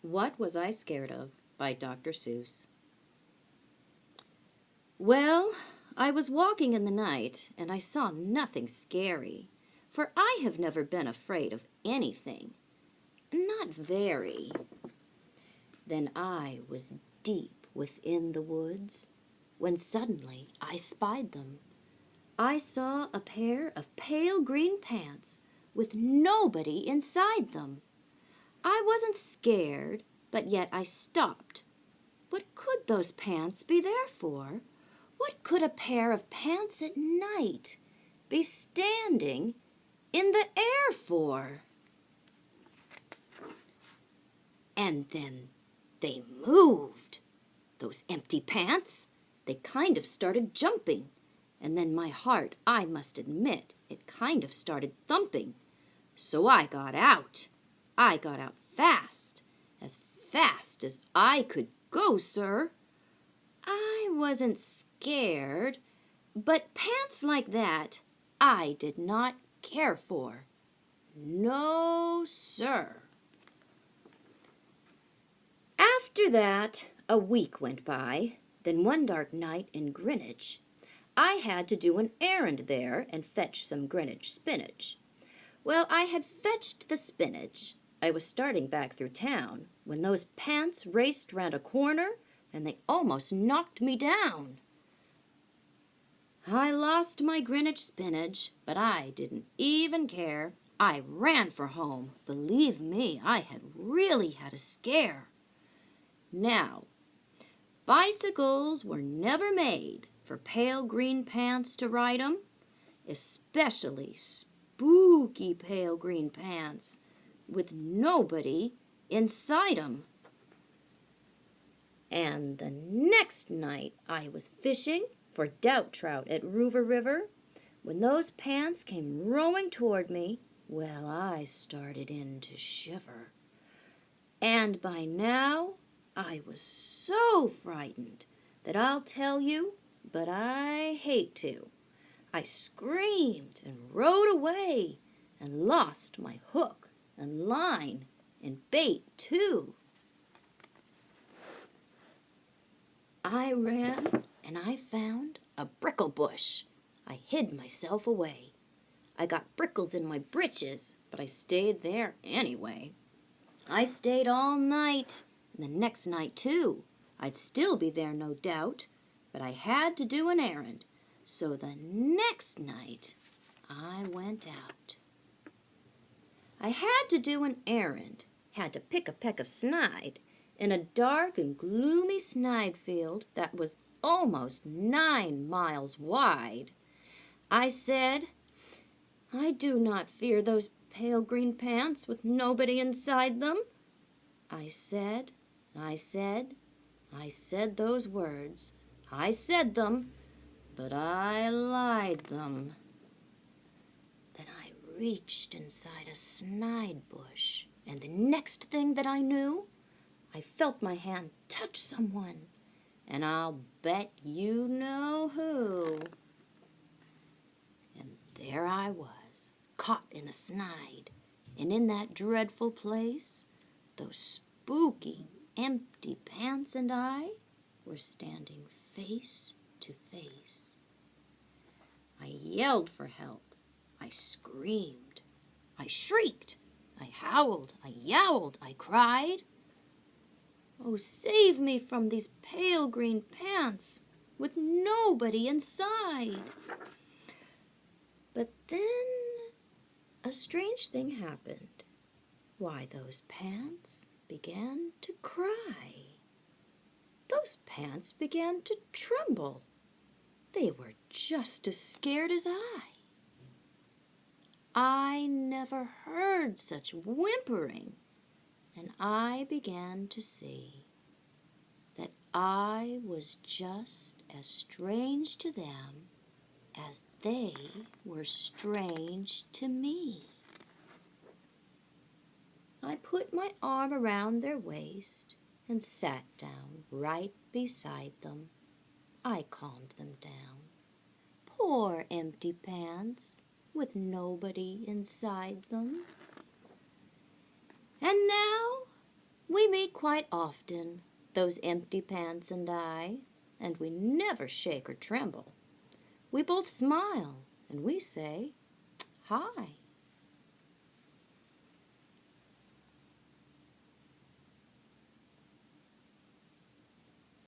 What Was I Scared Of by Dr. Seuss. Well, I was walking in the night, and I saw nothing scary, for I have never been afraid of anything. Not very. Then I was deep within the woods, when suddenly I spied them. I saw a pair of pale green pants with nobody inside them. I wasn't scared, but yet I stopped. What could those pants be there for? What could a pair of pants at night be standing in the air for? And then they moved. Those empty pants, they kind of started jumping. And then my heart, I must admit, it kind of started thumping. So I got out. I got out fast as I could go, sir. I wasn't scared, but pants like that I did not care for. No, sir. After that, a week went by. Then one dark night in Greenwich, I had to do an errand there and fetch some Greenwich spinach. Well, I had fetched the spinach. I was starting back through town when those pants raced round a corner and they almost knocked me down. I lost my Greenwich spinach, but I didn't even care. I ran for home. Believe me, I had really had a scare. Now, bicycles were never made for pale green pants to ride 'em, especially spooky pale green pants with nobody inside 'em. And the next night I was fishing for doubt trout at Rover River. When those pants came rowing toward me, well, I started in to shiver. And by now I was so frightened that I'll tell you, but I hate to. I screamed and rode away and lost my hook and line and bait too. I ran and I found a brickle bush. I hid myself away. I got brickles in my britches, but I stayed there anyway. I stayed all night, and the next night too. I'd still be there, no doubt, but I had to do an errand. So the next night I went out. I had to do an errand, had to pick a peck of snide in a dark and gloomy snide field that was almost 9 miles wide. I said, I do not fear those pale green pants with nobody inside them. I said those words. I said them, but I lied them. Then I reached inside a snide bush, and the next thing that I knew, I felt my hand touch someone, and I'll bet you know who. And there I was, caught in the snide, and in that dreadful place, those spooky, empty pants and I were standing face to face. I yelled for help. I screamed. I shrieked. I howled. I yowled. I cried. Oh, save me from these pale green pants with nobody inside. But then a strange thing happened. Why, those pants began to cry. Those pants began to tremble. They were just as scared as I. I never heard such whimpering, and I began to see that I was just as strange to them as they were strange to me. I put my arm around their waist and sat down right beside them. I calmed them down. Poor empty pants with nobody inside them. And now we We meet quite often, those empty pants and we never shake or tremble. We both smile, and we say, "Hi."